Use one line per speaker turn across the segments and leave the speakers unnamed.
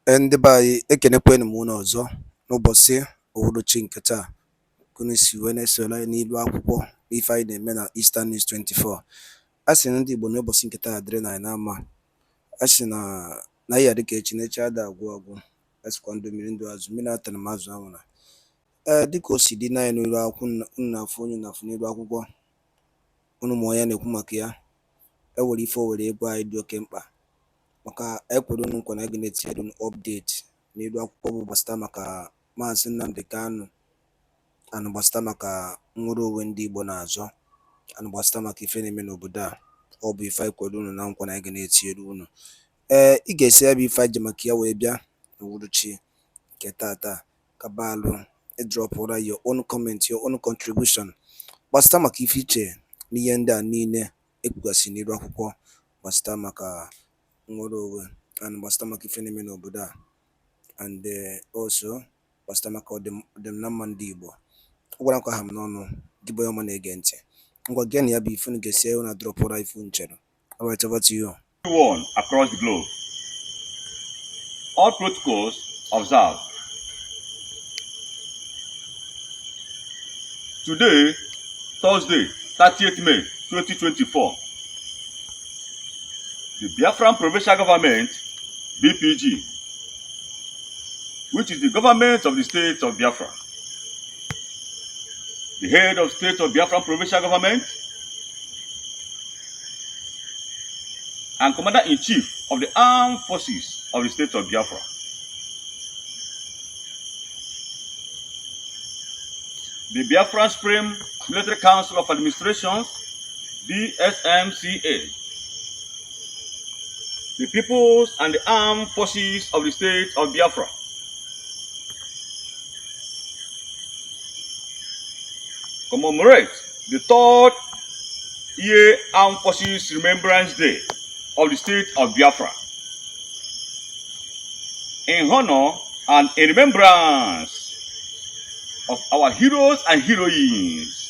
Ndị be anyị ekenekwanụ m unu ọzọ n'ụbọchị uhuruchi nke taa, ka unu si wee na-esoro anyị n'ilu akwụkwọ n'ife anyị na-eme na Eastern News 24. A sị na ndị Igbo n'ụbọchị nke taa dịrị na anyị na mma. A sị na ya dịka echi na echi ada agwụ agwụ, esikwa ndụ mmiri ndụ azụ mmiri atara m azụ anwụra. Dịka o si dị na anyị n'ilu akwụkwọ, unu na-afụ onye na-afụ n'ilu akwụkwọ, unu ma onye na-ekwu maka ya. Ewere ife o were ego anyị dị oke mkpa, maka ekwere unu nkwa na a ga na-etinye unu update n'elu akwụkwọ bụ gbasara maka Maazị Nnamdi Kanu, anụ gbasara maka nnwere onwe ndị Igbo na-azọ, anụ gbasara maka ife na-eme n'obodo a. Ọ bụ ife anyị kwere unu na nkwa na a ga na-etinyere unu. Ị ga-esi ebe ife anyị ji maka ya wee bịa n'uhuruchi nke tata, kabalụ ịdrọpụra your own comment, your own contribution gbasara maka ife iche n'ihe ndị a niile ekwugasị n'elu akwụkwọ gbasara maka nnwere onwe, and gbasara maka ife na-eme n'obodo a, and also gbasara maka ọdịm na mma ndị Igbo. Ọ gwara nkwa ha m n'ọnụ, gị bụ onye ọma na-ege ntị, ngwa gịa na ya bụ ife unu ga-esi na drọpụra ife nchere. All right, over to you.
Everyone across the globe, all protocols observed. Today, Thursday, 30th May 2024, the Biafran Provincial Government, BPG, which is the government of the state of Biafra, the head of state of Biafran Provincial Government, and Commander-in-Chief of the Armed Forces of the state of Biafra, the Biafran Supreme Military Council of Administration, BSMCA, the peoples and the armed forces of the state of Biafra, commemorate the 3rd year Armed Forces Remembrance Day of the state of Biafra in honor and in remembrance of our heroes and heroines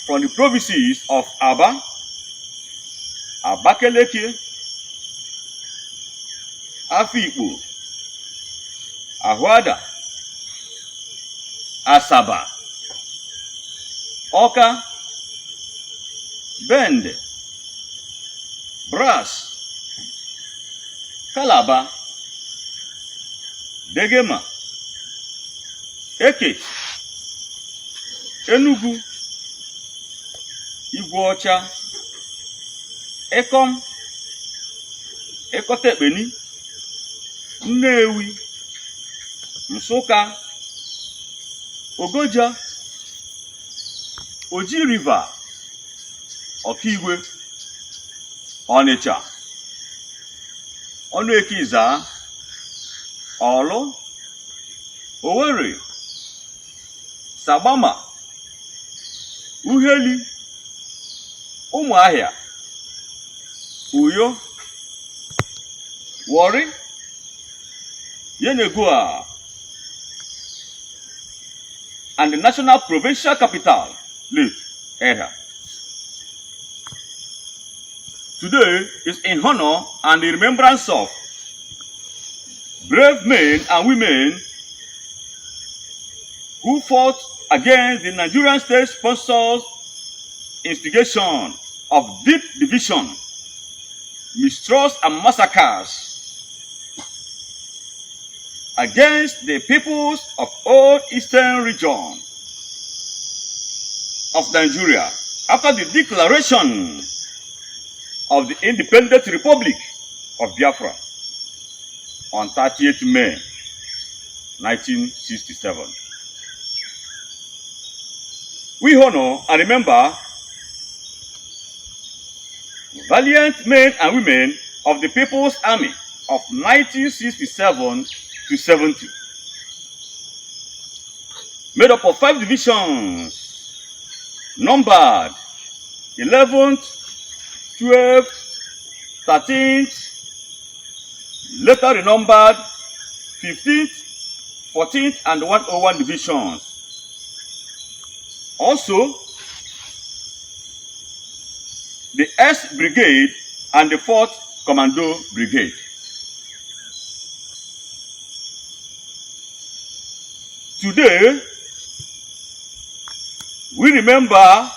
from the provinces of Aba, Abakaleke, Afikpo, Ahwada, Asaba, Oka, Bende, Brass, Calabar, Degema, Eke, Enugu, Igwocha, Ekom, Ekotekpeni, Nnewi, Nsukka, Ogoja, Oji River, Okigwe, Onitsha, Ọnụekiza, Orlu, Owerri, Sabama, Uheli, Umuahia, Uyo, Warri, Yenagoa, and the national provincial capital, Lake Eha. Today is in honor and in remembrance of brave men and women who fought against the Nigerian state-sponsored instigation of deep division, mistrust, and massacres against the peoples of all eastern region of Nigeria after the declaration of the Independent Republic of Biafra on 30th May 1967. We honor and remember valiant men and women of the People's Army of 1967 to 70, made up of 5 divisions, numbered 11th, 12th, 13th, later renumbered 15th, 14th, and 101 divisions. Also, the S Brigade and the 4th Commando Brigade. Today, we remember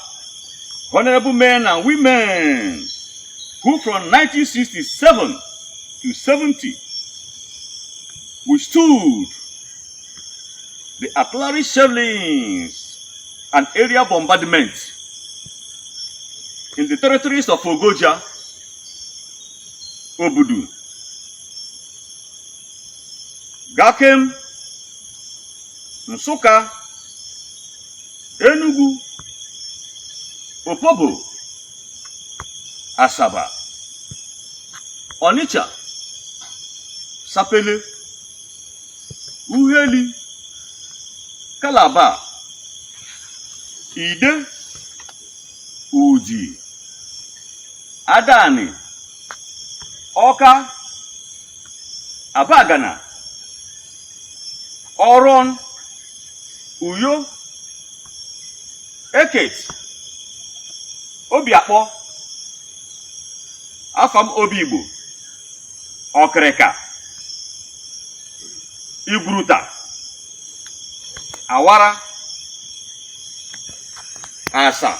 honorable men and women who from 1967 to 70 withstood the artillery shellings and area bombardment in the territories of Ogoja, Obudu, Gakem, Nsukka, Enugu, Opobo, Asaba, Onitsha, Sapele, Uheli, Calabar, Ide, Uji, Adani, Awka, Abagana, Oron, Uyo, Eket, Obiakpo, Afam Obigbo, Okreka, Igruta, Awara, Asa,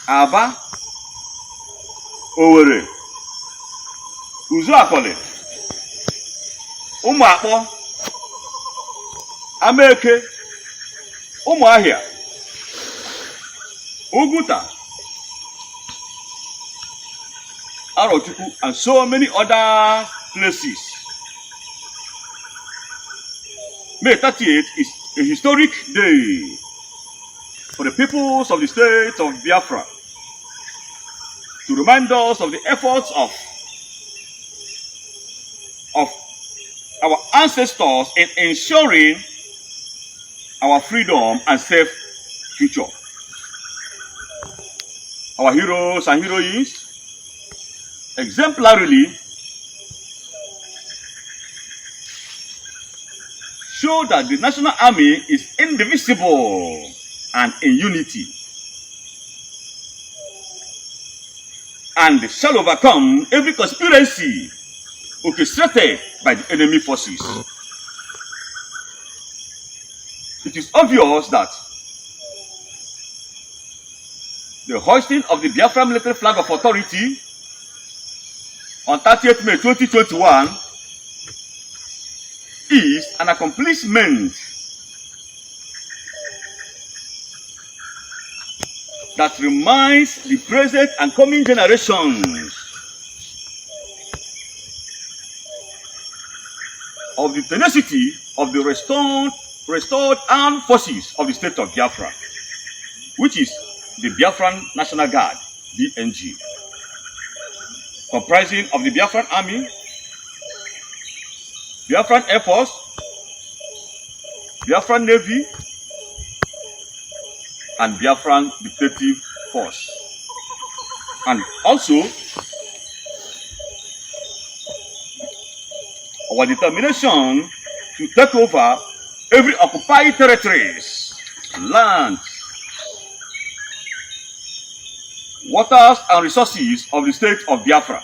Aba, Owerri, Uzuakole, Umuakpo, Ameke, Umuahia, Uguta, Arochukwu, and so many other places. May 38th is a historic day for the peoples of the state of Biafra to remind us of the efforts of our ancestors in ensuring our freedom and safe future. Our heroes and heroines exemplarily show that the National Army is indivisible and in unity, and shall overcome every conspiracy orchestrated by the enemy forces. It is obvious that the hoisting of the Biafra military flag of authority on 30th May 2021 is an accomplishment that reminds the present and coming generations of the tenacity of the restored armed forces of the state of Biafra, which is the Biafran National Guard, BNG, comprising of the Biafran Army, Biafran Air Force, Biafran Navy, and Biafran Detective Force. And also, our determination to take over every occupied territories, lands, waters, and resources of the state of Biafra.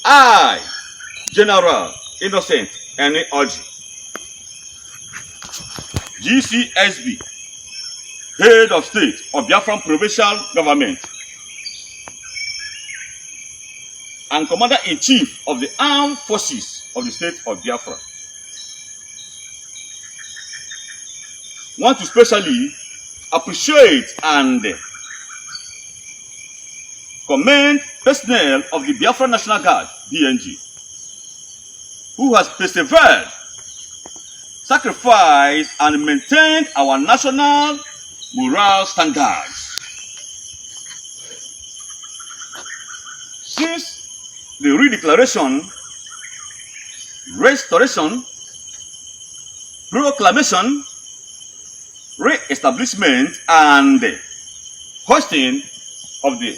I, General Innocent Ene ORJI, GCSB, Head of State of Biafran Provincial Government, and Commander-in-Chief of the Armed Forces of the state of Biafra, want to specially appreciate and commend personnel of the Biafra National Guard, BNG, who has persevered, sacrificed, and maintained our national moral standards. Since the redeclaration, restoration, proclamation, re-establishment, and hoisting of the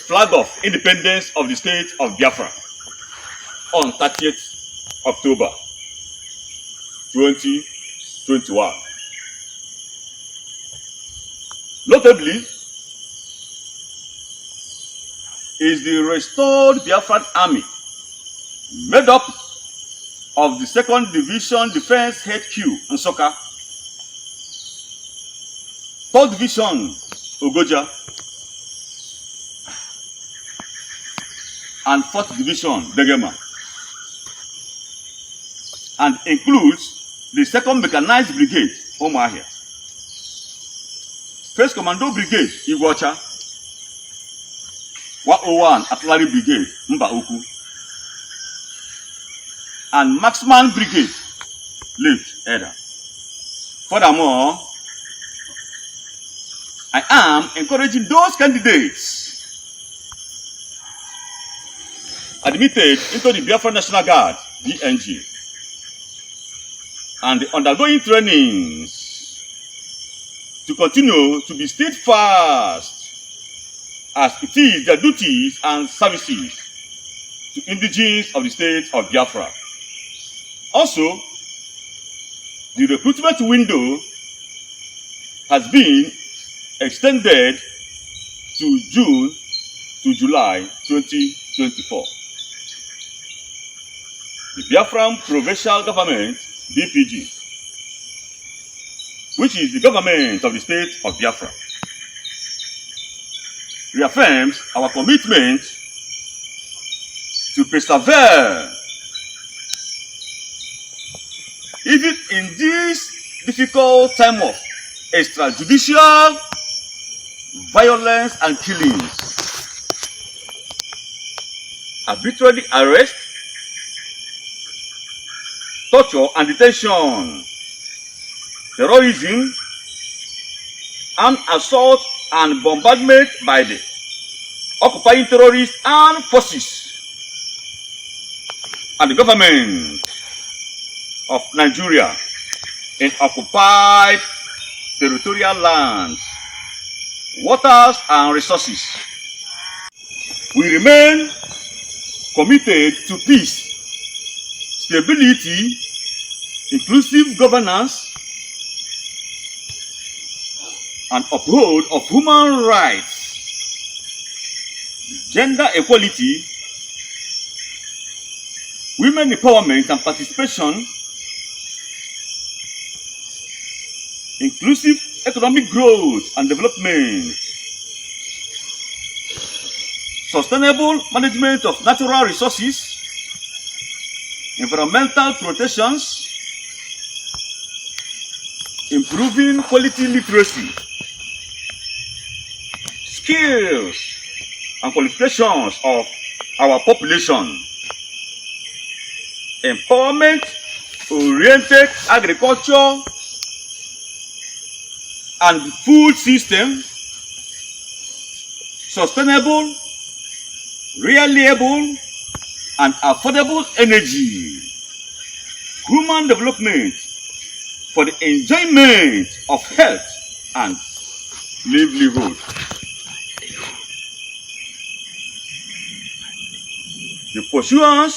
flag of independence of the state of Biafra on 30th October 2021. Notably, is the restored Biafran army, made up of the 2nd Division Defense HQ in Nsukka, 3rd Division Ogoja, and 4th Division Degema, and includes the 2nd Mechanized Brigade Umuahia, 1st Commando Brigade Iguacha, 101 Artillery Brigade Mba Ukwu, and Marksman Brigade Left Eda. Furthermore, I am encouraging those candidates admitted into the Biafra National Guard, BNG, and the undergoing trainings to continue to be steadfast as it is their duties and services to indigenes of the state of Biafra. Also, the recruitment window has been extended to June to July 2024. The Biafran Provincial Government, BPG, which is the government of the state of Biafra, reaffirms our commitment to persevere even in this difficult time of extrajudicial violence and killings, arbitrary arrest, torture and detention, terrorism, armed assault and bombardment by the occupying terrorists and forces, and the government of Nigeria in occupied territorial lands, waters and resources. We remain committed to peace, stability, inclusive governance, and uphold of human rights, gender equality, women empowerment and participation, inclusive economic growth and development, sustainable management of natural resources, environmental protections, improving quality literacy, skills and qualifications of our population, empowerment-oriented agriculture and food system, sustainable, reliable, and affordable energy, human development for the enjoyment of health and livelihood. The pursuance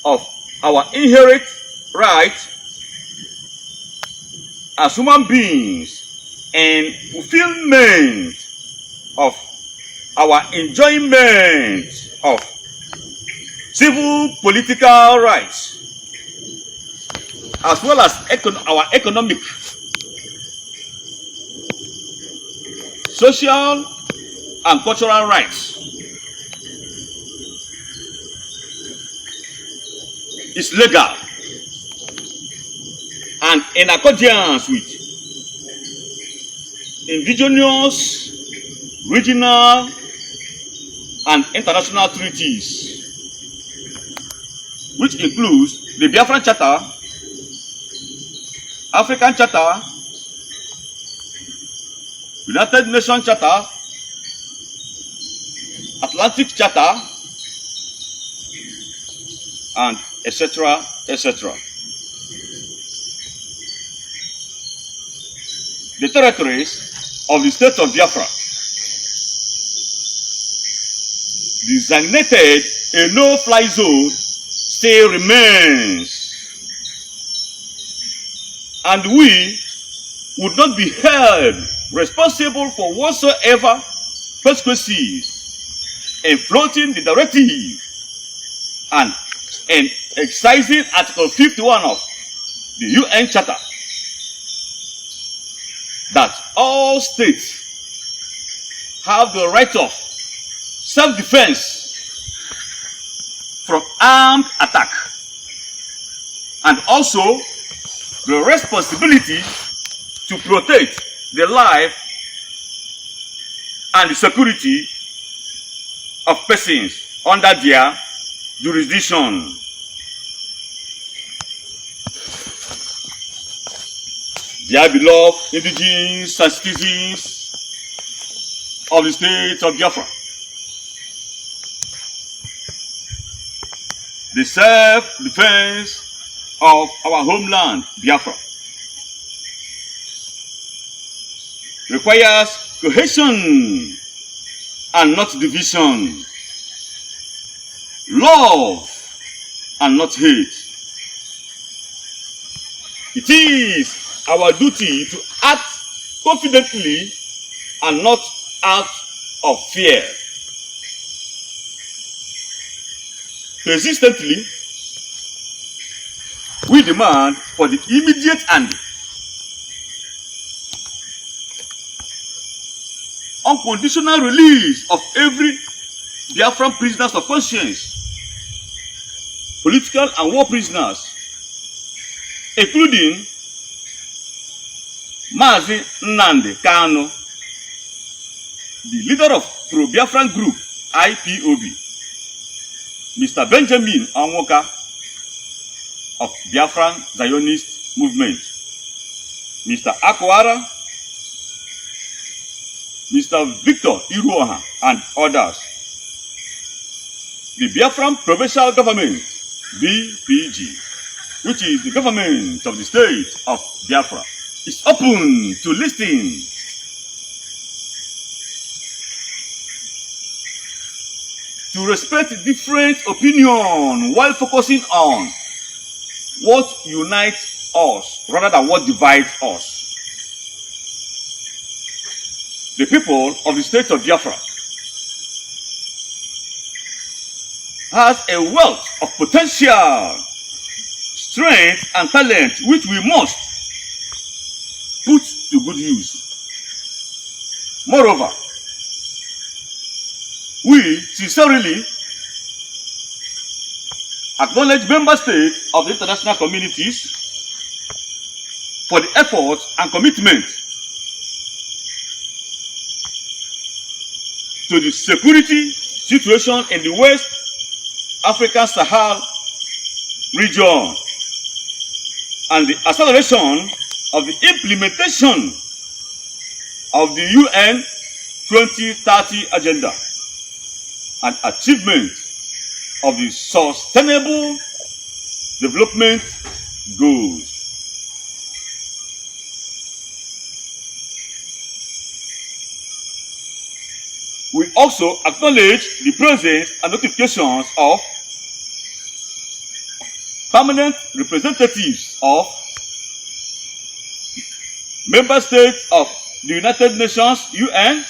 of our inherent rights as human beings and fulfillment of our enjoyment of civil political rights, as well as our economic, social, and cultural rights, is legal and in accordance with indigenous, regional, and international treaties, which includes the Biafran Charter, African Charter, United Nations Charter, Atlantic Charter, and etc., etc. The territories of the state of Biafra designated a no-fly zone still remains, and we would not be held responsible for whatsoever consequences in floating the directive and excising Article 51 of the UN Charter that all states have the right of self-defense from armed attack, and also the responsibility to protect the life and the security of persons under their jurisdiction. Dear beloved indigenous and citizens of the state of Biafra, the self-defense of our homeland, Biafra, requires cohesion and not division, love and not hate. It is our duty to act confidently and not out of fear. Persistently, we demand for the immediate and unconditional release of every Biafran prisoners of conscience, political and war prisoners, including Mazi Nnamdi Kanu, the leader of pro-Biafran group IPOB, Mr. Benjamin Onwoka of Biafran Zionist movement, Mr. Akwara, Mr. Victor Iruoha, and others. The Biafran Provincial Government, BPG, which is the government of the state of Biafra, is open to listening to respect different opinions while focusing on what unites us rather than what divides us. The people of the state of Biafra has a wealth of potential, strength, and talent which we must put to good use. Moreover, we sincerely acknowledge member states of the international communities for the effort and commitment to the security situation in the West African Sahel region and the acceleration of the implementation of the UN 2030 agenda and achievement of the sustainable development goals. We also acknowledge the presence and notifications of permanent representatives of member states of the United Nations, UN,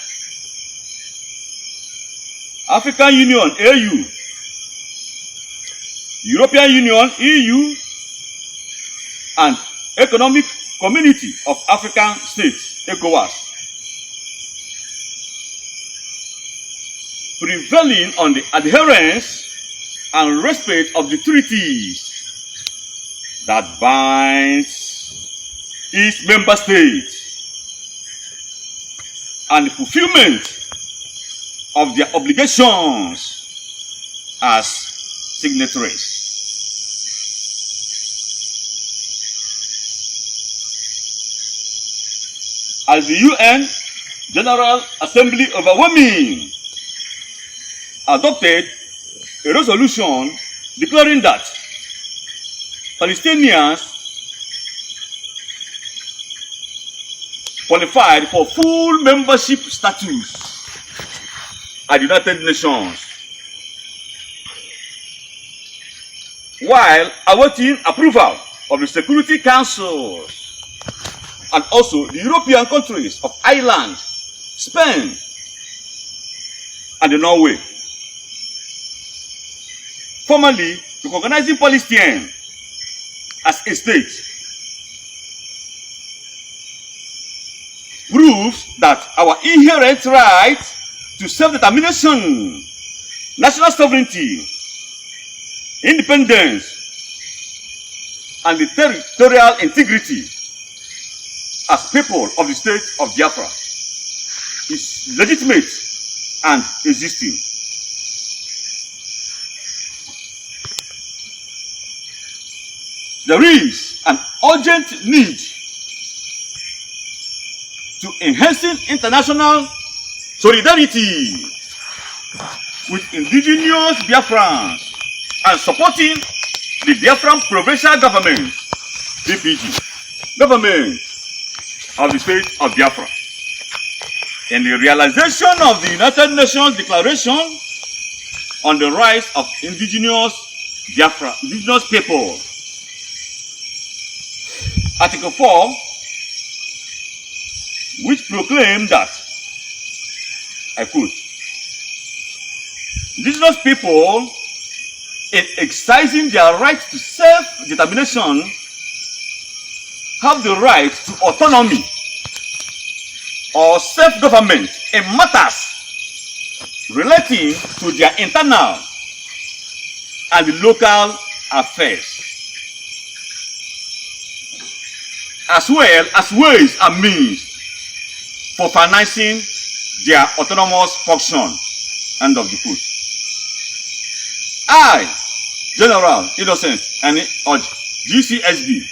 African Union, AU, European Union, EU, and Economic Community of African States, ECOWAS, prevailing on the adherence and respect of the treaties that binds each member state and the fulfillment of their obligations as signatories. As the UN General Assembly overwhelmingly adopted a resolution declaring that Palestinians qualified for full membership status at the United Nations, while awaiting approval of the Security Council and also the European countries of Ireland, Spain, and Norway. Formally recognizing Palestine as a state proves that our inherent right to self-determination, national sovereignty, independence, and the territorial integrity as people of the state of Biafra is legitimate and existing. There is an urgent need to enhancing international solidarity with indigenous Biafrans and supporting the Biafran provincial government, BPG, government of the state of Biafra, in the realization of the United Nations Declaration on the rights of indigenous Biafra, indigenous people. Article 4, which proclaimed that, I quote, indigenous people, in exercising their right to self-determination, have the right to autonomy or self-government in matters relating to their internal and local affairs, as well as ways and means for financing their autonomous function. End of the quote. I, General Innocent and ORJI, GCSB,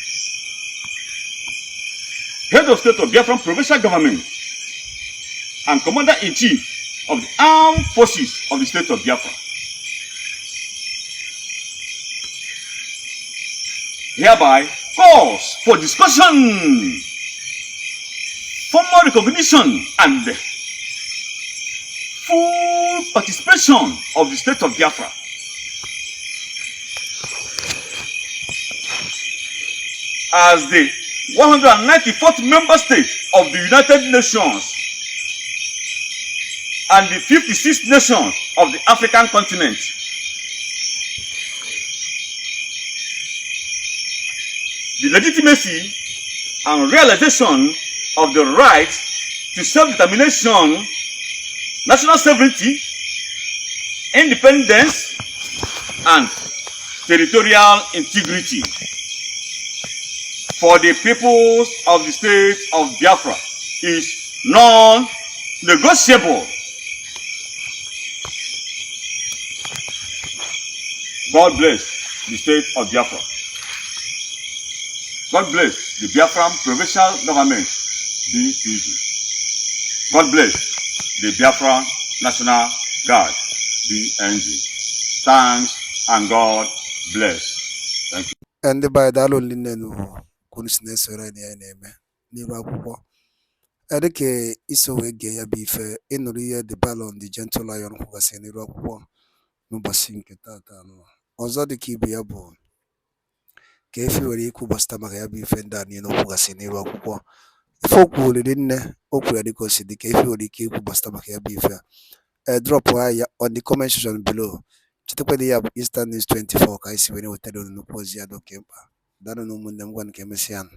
Head of State of Biafran Provincial Government and Commander-in-Chief of the Armed Forces of the State of Biafra, hereby calls for discussion, formal recognition, and full participation of the State of Biafra as the 194th member state of the United Nations and the 56th nations of the African continent. The legitimacy and realization of the right to self-determination, national sovereignty, independence, and territorial integrity for the peoples of the state of Biafra is non-negotiable. God bless the state of Biafra. God bless the Biafran provincial government, BPG. God bless the Biafran National Guard, BNG. Thanks and God bless. Thank you.
And the by the Lolo Kunisnes or any name, Nirapo. Edeke iso gay a beef in Ria the ballon, the gentle lion who was in Iraq, no basink tata. Ozo the Kibiabo. Kefi wari kubasta makaya bifenda ni no kugasini wa kuko foku lidinne okura diko sidi kefi wari kubasta makaya bifa drop wire on the comment section below chitakwe ya Eastern News 24 kaisi wene wotado no pozi ya do kempa dano no munde mwan kemesian.